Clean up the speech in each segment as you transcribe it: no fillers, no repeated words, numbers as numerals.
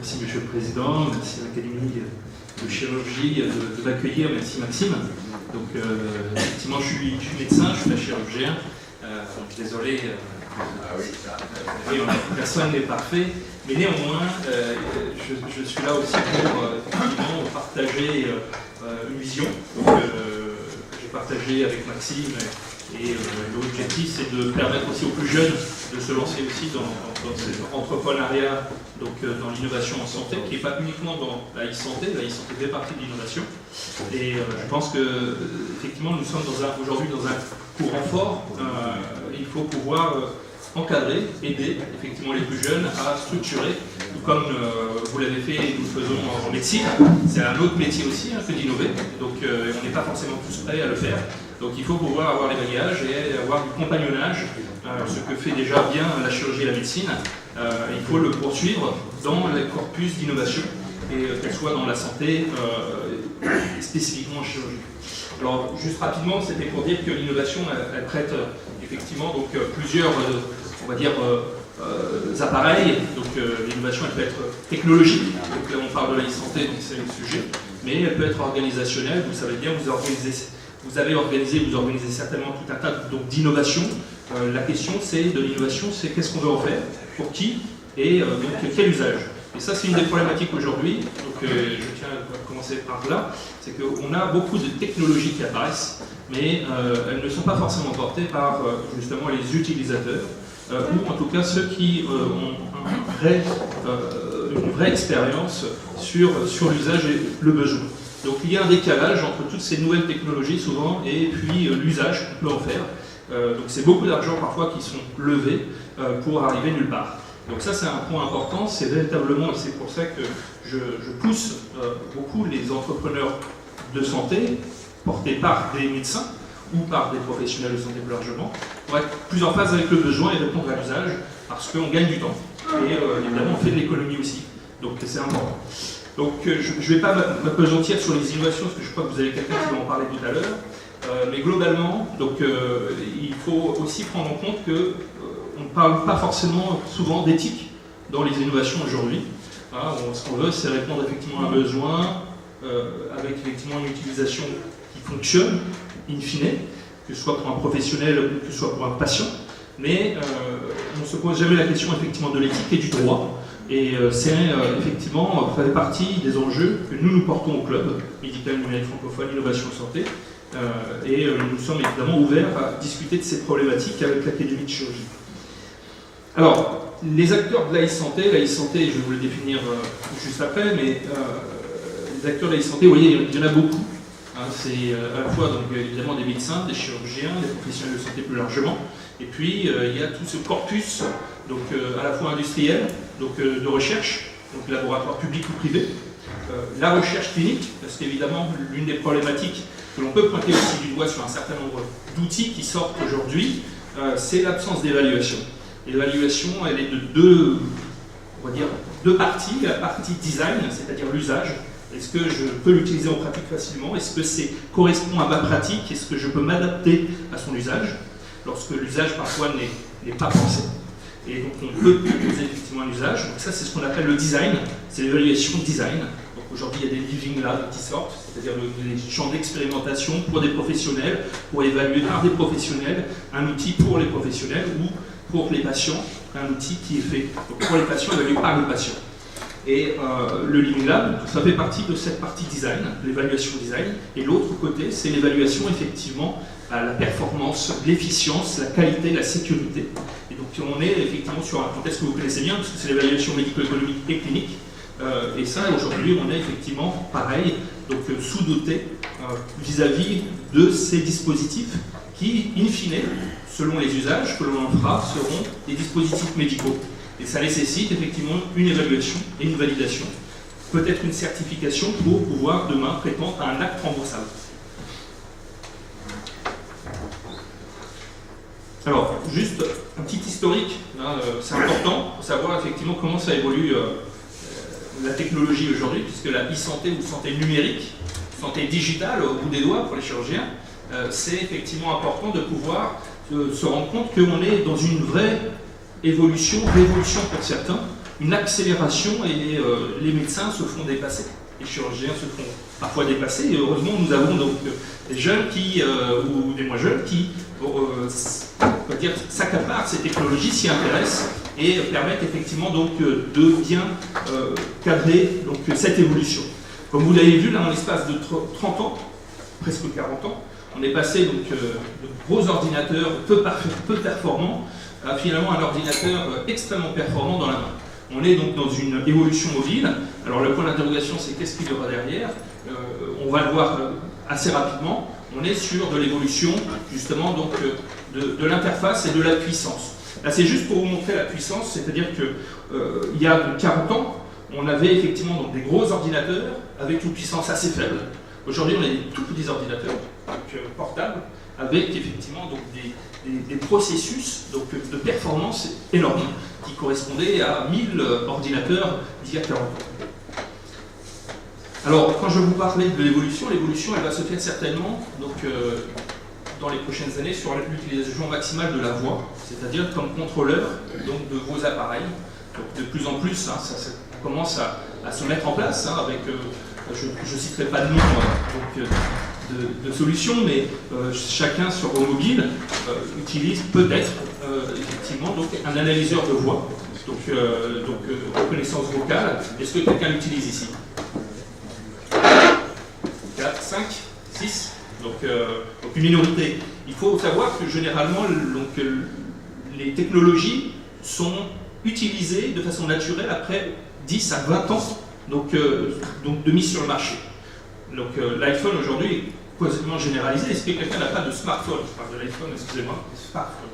Merci Monsieur le Président, merci à l'Académie de chirurgie de m'accueillir, merci Maxime. Donc effectivement je suis médecin, je suis pas chirurgien, donc désolé, personne n'est parfait, mais néanmoins je suis là aussi pour effectivement partager une vision que j'ai partagée avec Maxime. Et l'objectif, c'est de permettre aussi aux plus jeunes de se lancer aussi dans cet entrepreneuriat, donc dans l'innovation en santé, qui n'est pas uniquement dans la e-santé. La e-santé fait partie de l'innovation. Et je pense que effectivement, nous sommes aujourd'hui dans un courant fort. Il faut pouvoir encadrer, aider effectivement les plus jeunes à structurer, tout comme vous l'avez fait et nous le faisons en médecine. C'est un autre métier aussi que d'innover, donc on n'est pas forcément tous prêts à le faire. Donc il faut pouvoir avoir les bagages et avoir du compagnonnage, ce que fait déjà bien la chirurgie et la médecine. Il faut le poursuivre dans le corpus d'innovation, et qu'elle soit dans la santé, spécifiquement en chirurgie. Alors juste rapidement, c'était pour dire que l'innovation, elle prête effectivement donc, plusieurs, on va dire, appareils. Donc l'innovation, elle peut être technologique, donc là on parle de la e-santé, donc c'est le sujet, mais elle peut être organisationnelle. Vous savez bien, vous organisez certainement tout un tas d'innovations. La question de l'innovation, c'est qu'est-ce qu'on veut en faire, pour qui, et donc quel usage. Et ça, c'est une des problématiques aujourd'hui. Donc je tiens à commencer par là, c'est qu'on a beaucoup de technologies qui apparaissent, mais elles ne sont pas forcément portées par justement les utilisateurs, ou en tout cas ceux qui ont une vraie expérience sur l'usage et le besoin. Donc il y a un décalage entre toutes ces nouvelles technologies souvent et puis l'usage qu'on peut en faire. Donc c'est beaucoup d'argent parfois qui sont levés pour arriver nulle part. Donc ça c'est un point important, c'est véritablement, et c'est pour ça que je pousse beaucoup les entrepreneurs de santé, portés par des médecins ou par des professionnels de santé plus largement, pour être plus en phase avec le besoin et répondre à l'usage, parce qu'on gagne du temps. Et évidemment on fait de l'économie aussi, donc c'est important. Donc je ne vais pas m'appesantir sur les innovations, parce que je crois que vous avez quelqu'un qui va en parler tout à l'heure, mais globalement, donc, il faut aussi prendre en compte qu'on ne parle pas forcément souvent d'éthique dans les innovations aujourd'hui. Voilà, ce qu'on veut, c'est répondre effectivement à un besoin, avec effectivement une utilisation qui fonctionne, in fine, que ce soit pour un professionnel ou que ce soit pour un patient, mais on ne se pose jamais la question effectivement de l'éthique et du droit. Et c'est effectivement, ça fait partie des enjeux que nous portons au club médical numérique francophone Innovation Santé. Et nous sommes évidemment ouverts à discuter de ces problématiques avec l'Académie de chirurgie. Alors, les acteurs de la e-santé, je vais vous le définir juste après, mais les acteurs de la e-santé, vous voyez, il y en a beaucoup. Hein, c'est à la fois donc, évidemment des médecins, des chirurgiens, des professionnels de santé plus largement, et puis il y a tout ce corpus donc, à la fois industriel, donc, de recherche, donc laboratoire public ou privé, la recherche clinique, parce qu'évidemment l'une des problématiques que l'on peut pointer aussi du doigt sur un certain nombre d'outils qui sortent aujourd'hui, c'est l'absence d'évaluation. L'évaluation, elle est de deux parties. La partie design, c'est-à-dire l'usage. Est-ce que je peux l'utiliser en pratique facilement? Est-ce que ça correspond à ma pratique? Est-ce que je peux m'adapter à son usage? Lorsque l'usage parfois n'est pas pensé. Et donc on peut proposer effectivement un usage. Donc ça c'est ce qu'on appelle le design, c'est l'évaluation design. Donc aujourd'hui il y a des living labs qui sortent, c'est-à-dire des champs d'expérimentation pour des professionnels, pour évaluer par des professionnels un outil pour les professionnels ou pour les patients, un outil qui est fait donc pour les patients, évalué par les patients. Et le Living Lab, ça fait partie de cette partie design, l'évaluation design. Et l'autre côté, c'est l'évaluation effectivement à la performance, l'efficience, la qualité, la sécurité. Et donc on est effectivement sur un contexte que vous connaissez bien, parce que c'est l'évaluation médico-économique et clinique. Et ça, aujourd'hui, on est effectivement pareil, donc sous-doté vis-à-vis de ces dispositifs qui, in fine, selon les usages que l'on en fera, seront des dispositifs médicaux. Et ça nécessite effectivement une évaluation et une validation, peut-être une certification pour pouvoir demain prétendre à un acte remboursable. Alors, juste un petit historique, hein, c'est important pour savoir effectivement comment ça évolue la technologie aujourd'hui, puisque la e-santé ou santé numérique, santé digitale au bout des doigts pour les chirurgiens, c'est effectivement important de pouvoir se rendre compte qu'on est dans une vraie évolution, révolution pour certains, une accélération et les médecins se font dépasser. Les chirurgiens se font parfois dépasser et heureusement nous avons donc des jeunes ou des moins jeunes qui s'accaparent ces technologies, s'y intéressent et permettent effectivement donc de bien cadrer donc, cette évolution. Comme vous l'avez vu là en l'espace de 30 ans, presque 40 ans, on est passé donc, de gros ordinateurs peu performants à finalement un ordinateur extrêmement performant dans la main. On est donc dans une évolution mobile. Alors le point d'interrogation, c'est qu'est-ce qu'il y aura derrière. On va le voir assez rapidement. On est sur de l'évolution justement donc, de l'interface et de la puissance. Là c'est juste pour vous montrer la puissance, c'est-à-dire qu'il y a 40 ans, on avait effectivement donc, des gros ordinateurs avec une puissance assez faible. Aujourd'hui on a des tout petits ordinateurs donc, portables avec effectivement donc, des processus donc, de performance énormes qui correspondaient à 1000 ordinateurs d'il y a 40 ans. Alors, quand je vous parlais de l'évolution elle va se faire certainement donc, dans les prochaines années sur l'utilisation maximale de la voix, c'est-à-dire comme contrôleur donc, de vos appareils. Donc, de plus en plus, hein, ça commence à se mettre en place hein, avec, je ne citerai pas de nom donc, de solutions, mais chacun sur vos mobiles utilise peut-être effectivement donc, un analyseur de voix, donc reconnaissance vocale. Est-ce que quelqu'un l'utilise ici? 4, 5, 6, donc une minorité. Il faut savoir que généralement donc, les technologies sont utilisées de façon naturelle après 10 à 20 ans donc, de mise sur le marché. Donc l'iPhone aujourd'hui est quasiment généralisé. Est-ce que quelqu'un n'a pas de smartphone? Je parle de l'iPhone, excusez-moi, smartphone.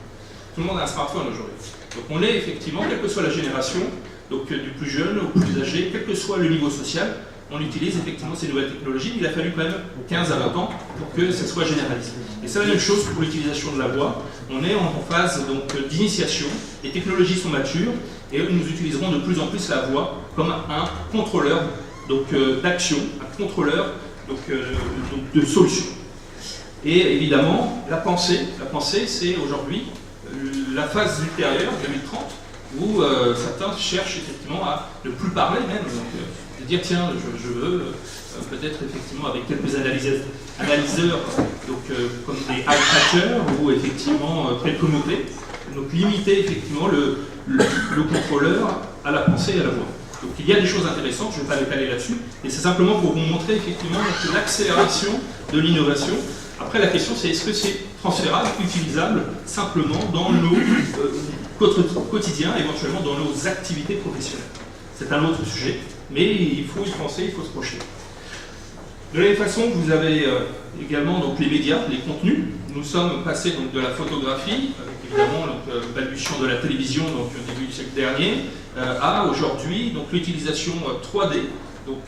Tout le monde a un smartphone aujourd'hui. Donc on est effectivement, quelle que soit la génération, donc du plus jeune au plus âgé, quel que soit le niveau social, on utilise effectivement ces nouvelles technologies. Il a fallu quand même 15 à 20 ans pour que ça soit généralisé. Et c'est la même chose pour l'utilisation de la voix. On est en phase d'initiation, les technologies sont matures et nous utiliserons de plus en plus la voix comme un contrôleur d'action, un contrôleur de solution. Et évidemment, la pensée c'est aujourd'hui la phase ultérieure, 2030, où certains cherchent effectivement à ne plus parler même, donc, de dire tiens, je veux peut-être effectivement avec quelques analyseurs comme des eye catchers ou effectivement quelques mots-clés, donc limiter effectivement le contrôleur à la pensée et à la voix. Donc il y a des choses intéressantes, je ne vais pas m'étaler là-dessus, et c'est simplement pour vous montrer effectivement l'accélération de l'innovation. Après la question c'est est-ce que c'est transférable, utilisable simplement dans nos quotidiens, éventuellement dans nos activités professionnelles. C'est un autre sujet, mais il faut y penser, il faut se projeter. De la même façon, vous avez également donc, les médias, les contenus. Nous sommes passés donc, de la photographie, avec évidemment balbutiant de la télévision donc, au début du siècle dernier, à aujourd'hui l'utilisation 3D donc,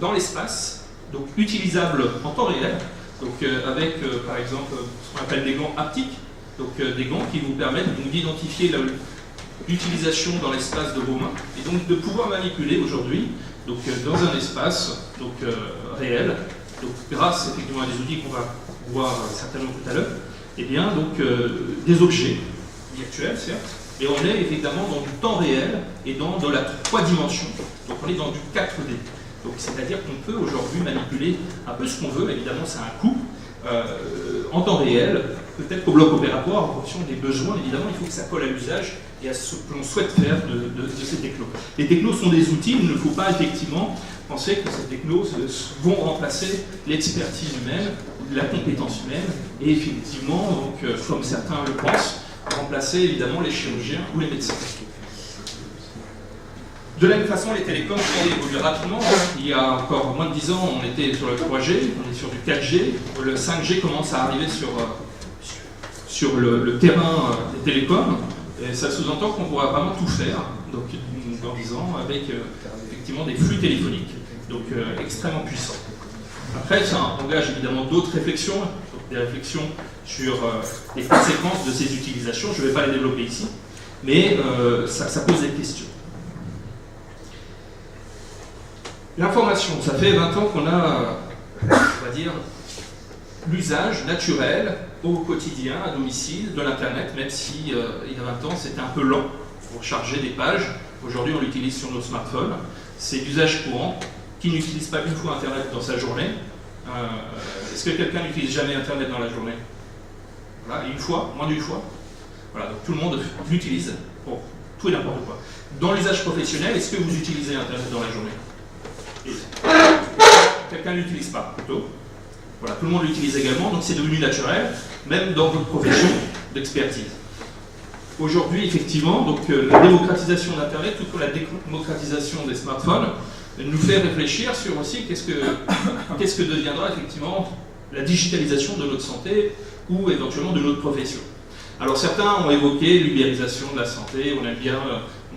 dans l'espace, donc utilisable en temps réel, donc, avec par exemple ce qu'on appelle des gants haptiques, donc des gants qui vous permettent d'identifier l'utilisation dans l'espace de vos mains et donc de pouvoir manipuler aujourd'hui donc, dans un espace donc, réel, donc, grâce effectivement à des outils qu'on va voir certainement tout à l'heure, et bien donc des objets virtuels certes, mais on est évidemment dans du temps réel et dans de la 3 dimensions, donc on est dans du 4D. Donc c'est-à-dire qu'on peut aujourd'hui manipuler un peu ce qu'on veut, évidemment ça a un coût, en temps réel, peut-être qu'au bloc opératoire, en fonction des besoins, évidemment, il faut que ça colle à l'usage et à ce que l'on souhaite faire de ces technos. Les technos sont des outils, il ne faut pas effectivement penser que ces technos vont remplacer l'expertise humaine, la compétence humaine, et effectivement, donc, comme certains le pensent, remplacer évidemment les chirurgiens ou les médecins. De la même façon, les télécoms ont évolué rapidement. Il y a encore moins de 10 ans, on était sur le 3G, on est sur du 4G. Le 5G commence à arriver sur le terrain des télécoms. Et ça sous-entend qu'on pourra vraiment tout faire, donc dans 10 ans, avec effectivement des flux téléphoniques, donc extrêmement puissants. Après, ça engage évidemment d'autres réflexions, des réflexions sur les conséquences de ces utilisations. Je ne vais pas les développer ici, mais ça pose des questions. L'information, ça fait 20 ans qu'on a, on va dire, l'usage naturel au quotidien, à domicile, de l'Internet, même si il y a 20 ans c'était un peu lent pour charger des pages. Aujourd'hui, on l'utilise sur nos smartphones. C'est d'usage courant. Qui n'utilise pas une fois Internet dans sa journée? Est-ce que quelqu'un n'utilise jamais Internet dans la journée? Voilà, une fois, moins d'une fois. Voilà, donc tout le monde l'utilise pour tout et n'importe quoi. Dans l'usage professionnel, est-ce que vous utilisez Internet dans la journée? Quelqu'un ne l'utilise pas, plutôt. Voilà, tout le monde l'utilise également, donc c'est devenu naturel, même dans votre profession d'expertise. Aujourd'hui, effectivement, donc, la démocratisation d'Internet, tout comme la démocratisation des smartphones, nous fait réfléchir sur aussi qu'est-ce que deviendra effectivement la digitalisation de notre santé ou éventuellement de notre profession. Alors certains ont évoqué l'ubérisation de la santé, on aime bien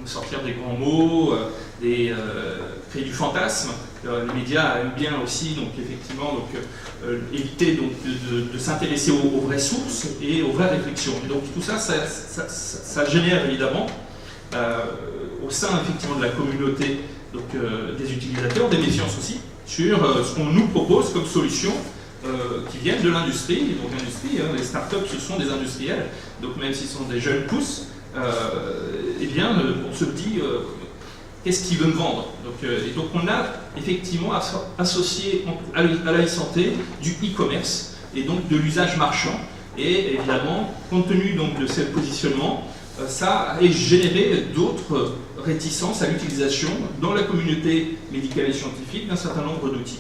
sortir des grands mots, créer du fantasme. Les médias aiment bien aussi donc, effectivement, donc, éviter donc, de s'intéresser aux vraies sources et aux vraies réflexions. Et donc tout ça, ça génère évidemment au sein effectivement de la communauté donc, des utilisateurs, des méfiances aussi, sur ce qu'on nous propose comme solution qui viennent de l'industrie. Donc l'industrie, les startups, ce sont des industriels, donc même s'ils sont des jeunes pousses, eh bien, on se dit qu'est-ce qu'ils veulent me vendre. Et donc on a effectivement associé à l'e-santé du e-commerce et donc de l'usage marchand. Et évidemment, compte tenu donc, de ce positionnement, ça a généré d'autres réticences à l'utilisation dans la communauté médicale et scientifique d'un certain nombre d'outils.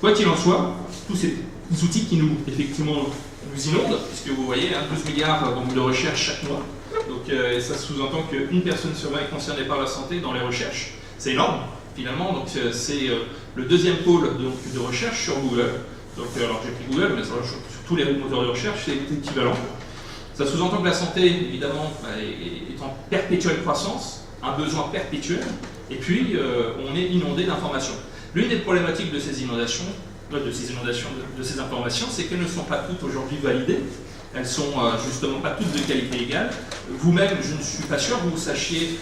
Quoi qu'il en soit, tous ces outils qui nous, effectivement, nous inondent, puisque vous voyez, 12 milliards donc, de recherche chaque mois, donc ça sous-entend qu'une personne sur 20 est concernée par la santé dans les recherches. C'est énorme, finalement, donc c'est le deuxième pôle donc, de recherche sur Google. Donc, alors j'ai pris Google, mais sur tous les moteurs de recherche, c'est équivalent. Ça sous-entend que la santé, évidemment, est en perpétuelle croissance, un besoin perpétuel, et puis on est inondé d'informations. L'une des problématiques de ces inondations, de ces informations, c'est qu'elles ne sont pas toutes aujourd'hui validées. Elles sont justement pas toutes de qualité égale. Vous-même, je ne suis pas sûr que vous sachiez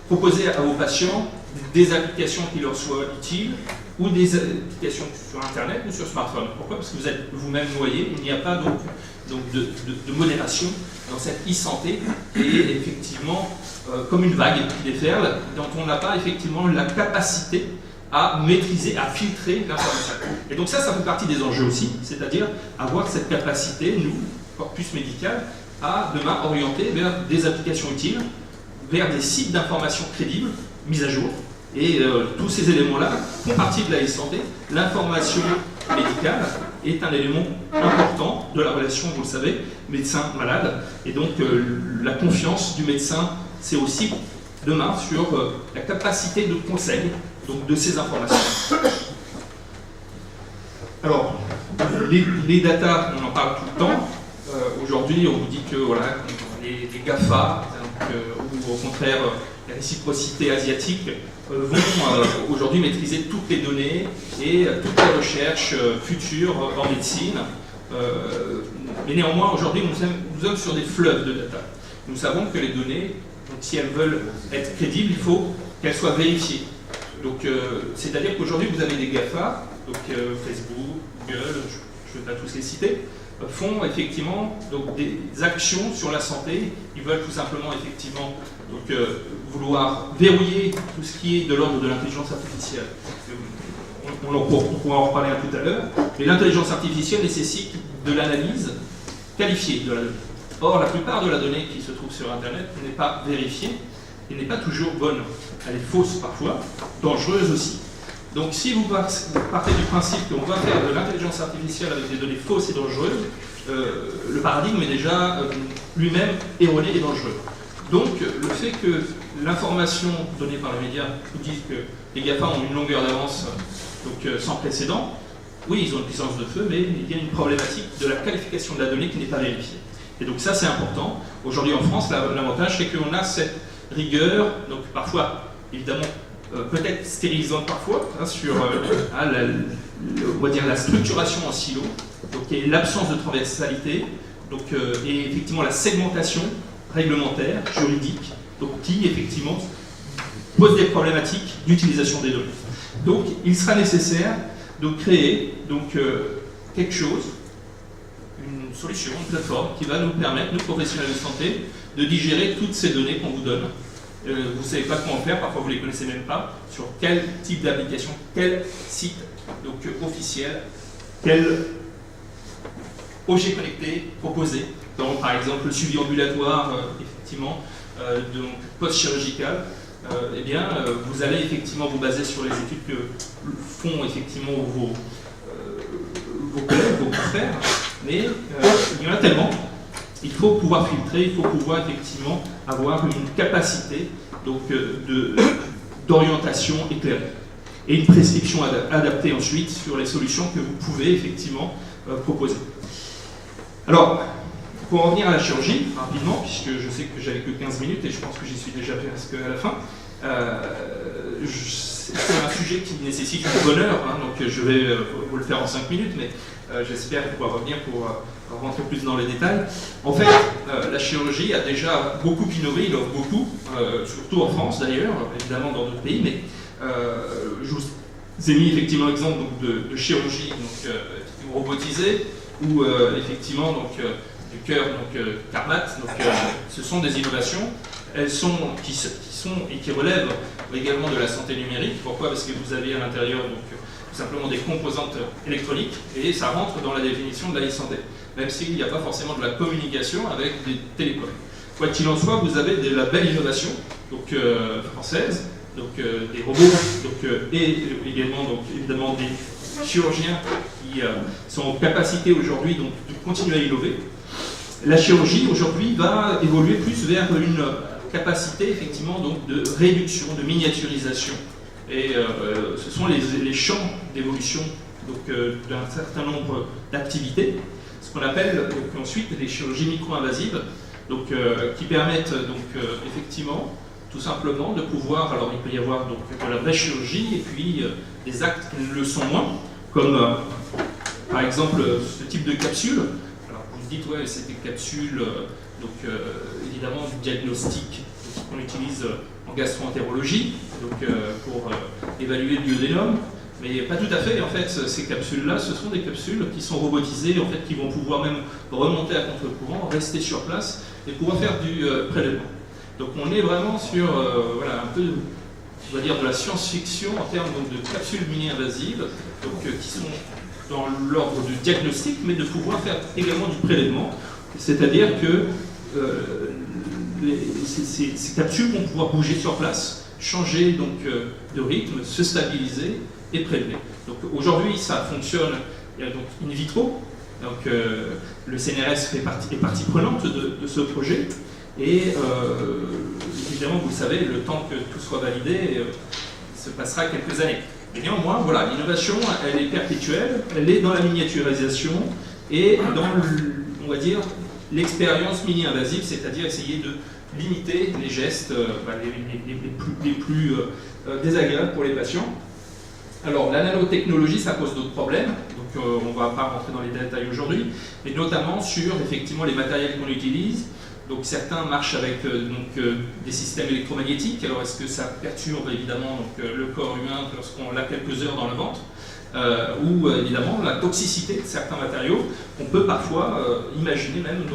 proposer à vos patients des applications qui leur soient utiles ou des applications sur Internet ou sur smartphone. Pourquoi? Parce que vous êtes vous-même noyé. Il n'y a pas donc de modération dans cette e-santé qui est effectivement comme une vague qui déferle, dont on n'a pas effectivement la capacité à maîtriser, à filtrer l'information. Et donc ça fait partie des enjeux aussi, c'est-à-dire avoir cette capacité, nous, corpus médical, à demain orienter vers des applications utiles, vers des sites d'information crédibles, mis à jour. Et tous ces éléments-là font partie de la e-santé. L'information médicale est un élément important de la relation, vous le savez, médecin-malade. Et donc la confiance du médecin, c'est aussi demain sur la capacité de conseil donc, de ces informations. Alors, les data, on en parle tout le temps. Aujourd'hui, on vous dit que voilà, les GAFA, ou au contraire la réciprocité asiatique, vont aujourd'hui maîtriser toutes les données et toutes les recherches futures en médecine. Mais néanmoins, aujourd'hui, nous sommes sur des fleuves de data. Nous savons que les données, donc, si elles veulent être crédibles, il faut qu'elles soient vérifiées. Donc, c'est-à-dire qu'aujourd'hui, vous avez des GAFA, donc Facebook, Google, je ne vais pas tous les citer, font effectivement donc, des actions sur la santé. Ils veulent tout simplement effectivement donc, vouloir verrouiller tout ce qui est de l'ordre de l'intelligence artificielle. On pourra en reparler tout à l'heure. Mais l'intelligence artificielle nécessite de l'analyse qualifiée de la donnée. Or, la plupart de la donnée qui se trouve sur Internet n'est pas vérifiée et n'est pas toujours bonne. Elle est fausse parfois, dangereuse aussi. Donc si vous partez du principe qu'on va faire de l'intelligence artificielle avec des données fausses et dangereuses, le paradigme est déjà lui-même erroné et dangereux. Donc le fait que l'information donnée par les médias vous dise que les GAFA ont une longueur d'avance sans précédent, oui, ils ont une puissance de feu, mais il y a une problématique de la qualification de la donnée qui n'est pas vérifiée. Et donc ça c'est important. Aujourd'hui en France, l'avantage c'est qu'on a cette rigueur, donc parfois évidemment peut-être stérilisante parfois, sur on va dire la structuration en silo, donc, et l'absence de transversalité, donc, et effectivement la segmentation réglementaire, juridique, donc, qui effectivement pose des problématiques d'utilisation des données. Donc il sera nécessaire de créer donc, quelque chose, une solution, une plateforme qui va nous permettre, nous professionnels de santé, de digérer toutes ces données qu'on vous donne vous ne savez pas comment faire, parfois vous ne les connaissez même pas, sur quel type d'application, quel site donc, officiel, quel objet connecté proposé. Donc, par exemple, le suivi ambulatoire, effectivement, donc post-chirurgical, eh bien, vous allez effectivement vous baser sur les études que font effectivement vos collègues, vos confrères, mais il y en a tellement. Il faut pouvoir filtrer, il faut pouvoir effectivement avoir une capacité d'orientation éclairée et une prescription adaptée ensuite sur les solutions que vous pouvez effectivement proposer. Alors, pour en revenir à la chirurgie, rapidement, puisque je sais que j'avais que 15 minutes et je pense que j'y suis déjà presque à la fin, c'est un sujet qui nécessite du bonheur, hein, donc je vais vous le faire en 5 minutes, mais j'espère pouvoir revenir pour rentrer plus dans les détails. En fait, la chirurgie a déjà beaucoup innové, il offre beaucoup, surtout en France d'ailleurs, évidemment dans d'autres pays, mais je vous ai mis effectivement l'exemple de chirurgie donc, robotisée, ou effectivement donc, du cœur Carmat, ce sont des innovations qui sont et qui relèvent également de la santé numérique. Pourquoi? Parce que vous avez à l'intérieur tout simplement des composantes électroniques et ça rentre dans la définition de la e-santé, même s'il n'y a pas forcément de la communication avec des télécoms. Quoi qu'il en soit, vous avez de la belle innovation française, des robots et également évidemment des chirurgiens qui sont en capacité aujourd'hui de continuer à innover. La chirurgie aujourd'hui va évoluer plus vers une capacité effectivement de réduction, de miniaturisation. Et ce sont les champs d'évolution d'un certain nombre d'activités, ce qu'on appelle ensuite les chirurgies micro-invasives, qui permettent effectivement tout simplement de pouvoir, alors il peut y avoir de la vraie chirurgie et puis des actes qui ne le sont moins, comme par exemple ce type de capsule. Alors vous me dites, ouais, c'est des capsules, évidemment du diagnostic qu'on utilise en gastro-entérologie, pour évaluer le duodénum, mais pas tout à fait. En fait, ces capsules-là, ce sont des capsules qui sont robotisées, en fait, qui vont pouvoir même remonter à contre-courant, rester sur place et pouvoir faire du prélèvement. Donc on est vraiment sur voilà, un peu, on va dire, de la science-fiction en termes de capsules mini-invasives, qui sont dans l'ordre du diagnostic, mais de pouvoir faire également du prélèvement, c'est-à-dire que ces capsules vont pouvoir bouger sur place, changer de rythme, se stabiliser et prélever. Donc aujourd'hui, ça fonctionne in vitro. Donc le CNRS est partie prenante de ce projet. Et évidemment, vous le savez, le temps que tout soit validé, se passera quelques années. Mais néanmoins, voilà, l'innovation, elle est perpétuelle, elle est dans la miniaturisation et dans, on va dire, l'expérience mini-invasive, c'est-à-dire essayer de limiter les gestes les plus désagréables pour les patients. Alors, la nanotechnologie, ça pose d'autres problèmes, donc on ne va pas rentrer dans les détails aujourd'hui, mais notamment sur, effectivement, les matériels qu'on utilise. Donc certains marchent avec des systèmes électromagnétiques. Alors est-ce que ça perturbe évidemment le corps humain lorsqu'on l'a quelques heures dans le ventre, ou évidemment la toxicité de certains matériaux. On peut parfois imaginer même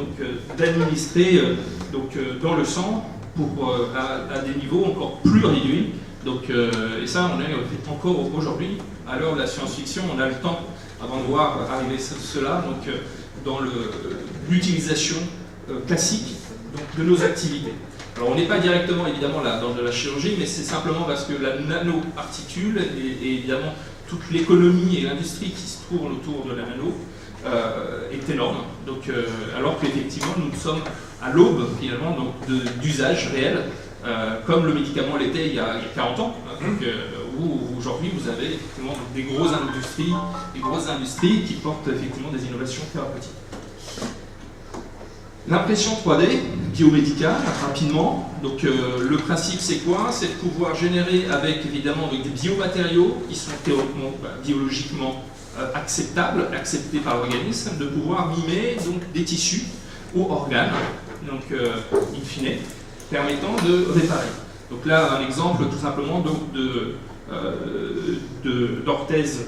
d'administrer dans le sang à des niveaux encore plus réduits. Et ça, on est encore aujourd'hui, à l'heure de la science-fiction, on a le temps avant de voir arriver cela dans l'utilisation classique de nos activités. Alors on n'est pas directement évidemment là dans de la chirurgie, mais c'est simplement parce que la nanoparticule et évidemment toute l'économie et l'industrie qui se tournent autour de la nano est énorme. Alors qu'effectivement nous sommes à l'aube finalement d'usage réel, comme le médicament l'était il y a 40 ans, où aujourd'hui vous avez effectivement des grosses industries qui portent effectivement des innovations thérapeutiques. L'impression 3D, biomédicale, rapidement. Le principe, c'est quoi? C'est de pouvoir générer avec évidemment des biomatériaux qui sont théoriquement, biologiquement acceptés par l'organisme, de pouvoir mimer des tissus ou organes, in fine, permettant de réparer. Donc là, un exemple tout simplement d'orthèse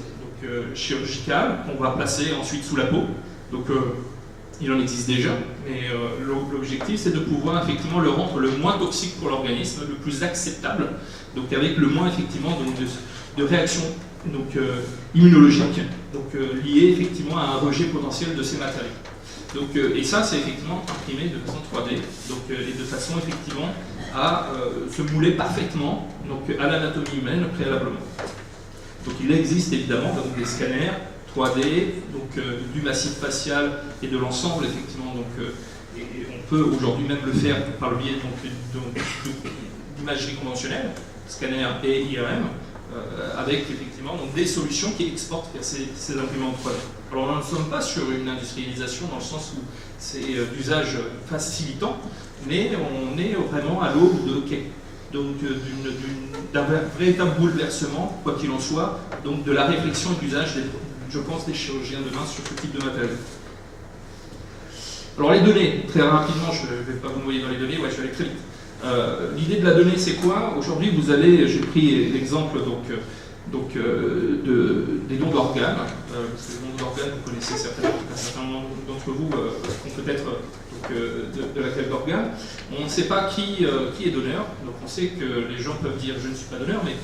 chirurgicale qu'on va placer ensuite sous la peau. Il en existe déjà, mais l'objectif c'est de pouvoir effectivement le rendre le moins toxique pour l'organisme, le plus acceptable, donc avec le moins effectivement donc, de réactions donc, immunologiques liées effectivement à un rejet potentiel de ces matériaux. Donc, et ça c'est effectivement imprimé de façon 3D donc, et de façon effectivement à se mouler parfaitement donc, à l'anatomie humaine préalablement. Donc il existe évidemment donc, des scanners 3D, donc du massif facial et de l'ensemble effectivement. Donc, et on peut aujourd'hui même le faire par le biais d'imagerie conventionnelle, scanner et IRM, avec effectivement donc, des solutions qui exportent vers ces imprimantes 3D. Alors nous ne sommes pas sur une industrialisation dans le sens où c'est d'usage facilitant, mais on est vraiment à l'aube d'un véritable bouleversement, quoi qu'il en soit, donc de la réflexion et de l'usage, je pense, des chirurgiens demain sur ce type de matériel. Alors les données, très rapidement, je ne vais pas vous noyer dans les données, ouais, je vais aller très vite. L'idée de la donnée, c'est quoi? Aujourd'hui, vous avez, j'ai pris l'exemple des dons d'organes. Parce que les dons d'organes, vous connaissez certainement, un certain nombre d'entre vous ont peut-être de la greffe d'organes. On ne sait pas qui est donneur, donc on sait que les gens peuvent dire je ne suis pas donneur, mais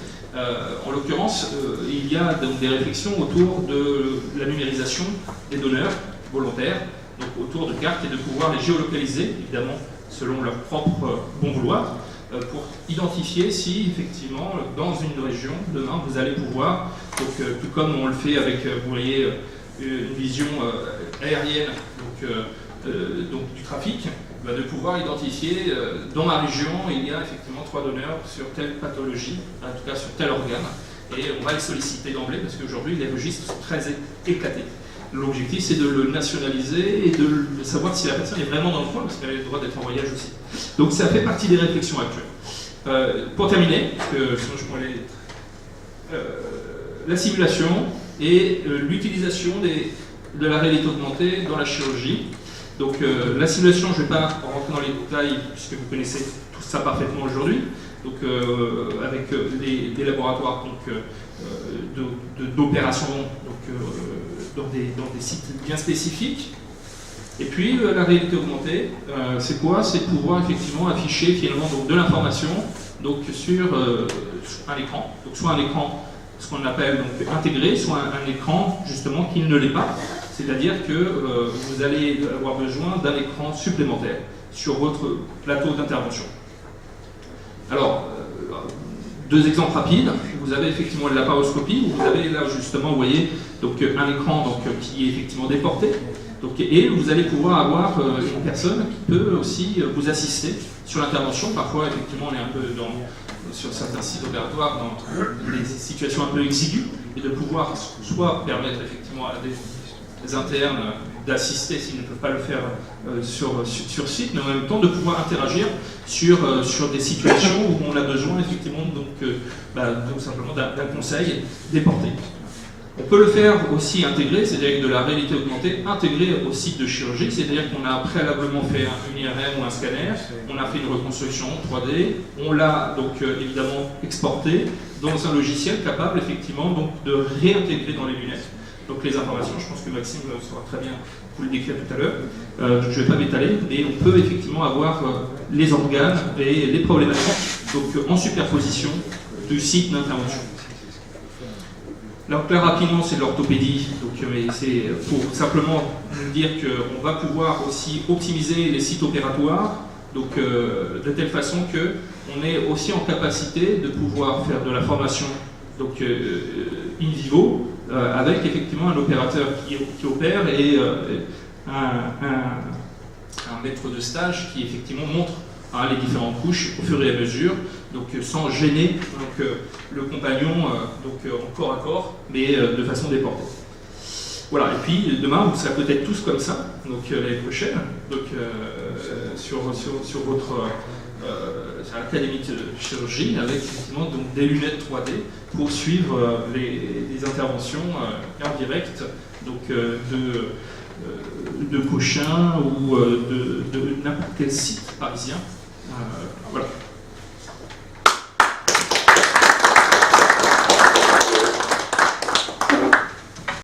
en l'occurrence, il y a donc des réflexions autour de la numérisation des donneurs volontaires, donc autour de cartes et de pouvoir les géolocaliser, évidemment, selon leur propre bon vouloir, pour identifier si, effectivement, dans une région, demain, vous allez pouvoir, donc, tout comme on le fait avec, vous voyez, une vision aérienne donc, du trafic, de pouvoir identifier, dans ma région, il y a effectivement 3 donneurs sur telle pathologie, en tout cas sur tel organe, et on va les solliciter d'emblée, parce qu'aujourd'hui, les registres sont très éclatés. L'objectif, c'est de le nationaliser et de savoir si la personne est vraiment dans le coin, parce qu'elle a le droit d'être en voyage aussi. Donc ça fait partie des réflexions actuelles. Pour terminer, parce que sinon je pourrais aller... la simulation et l'utilisation de la réalité augmentée dans la chirurgie. Donc la simulation, je ne vais pas rentrer dans les détails, puisque vous connaissez tout ça parfaitement aujourd'hui. Donc avec des laboratoires d'opérations dans des sites bien spécifiques. Et puis la réalité augmentée, c'est quoi? C'est pouvoir effectivement afficher finalement donc, de l'information sur un écran. Donc soit un écran, ce qu'on appelle donc, intégré, soit un écran justement qui ne l'est pas. C'est-à-dire que vous allez avoir besoin d'un écran supplémentaire sur votre plateau d'intervention. Alors, 2 exemples rapides. Vous avez effectivement la laparoscopie, où vous avez là justement, vous voyez, donc, un écran donc, qui est effectivement déporté. Donc, et vous allez pouvoir avoir une personne qui peut aussi vous assister sur l'intervention. Parfois, effectivement, on est un peu sur certains sites opératoires dans des situations un peu exiguës, et de pouvoir soit permettre effectivement à des internes d'assister s'ils ne peuvent pas le faire sur site, mais en même temps de pouvoir interagir sur des situations où on a besoin effectivement donc simplement d'un conseil déporté. On peut le faire aussi intégré, c'est-à-dire avec de la réalité augmentée, intégrée au site de chirurgie, c'est-à-dire qu'on a préalablement fait une IRM ou un scanner, on a fait une reconstruction 3D, on l'a donc évidemment exporté dans un logiciel capable effectivement donc, de réintégrer dans les lunettes. Donc les informations, je pense que Maxime saura très bien vous le décrire tout à l'heure, je ne vais pas m'étaler, mais on peut effectivement avoir les organes et les problématiques donc, en superposition du site d'intervention. Alors très rapidement, c'est de l'orthopédie, c'est pour simplement dire qu'on va pouvoir aussi optimiser les sites opératoires, donc de telle façon qu'on est aussi en capacité de pouvoir faire de la formation donc, in vivo, avec effectivement un opérateur qui opère et un maître de stage qui effectivement montre les différentes couches au fur et à mesure, donc sans gêner donc, le compagnon en corps à corps, mais de façon déportée. Voilà, et puis demain vous serez peut-être tous comme ça, donc l'année prochaine, donc, sur votre à l'académie de chirurgie, avec effectivement donc, des lunettes 3D pour suivre les interventions en direct donc, de Cochin ou de n'importe quel site parisien. Voilà.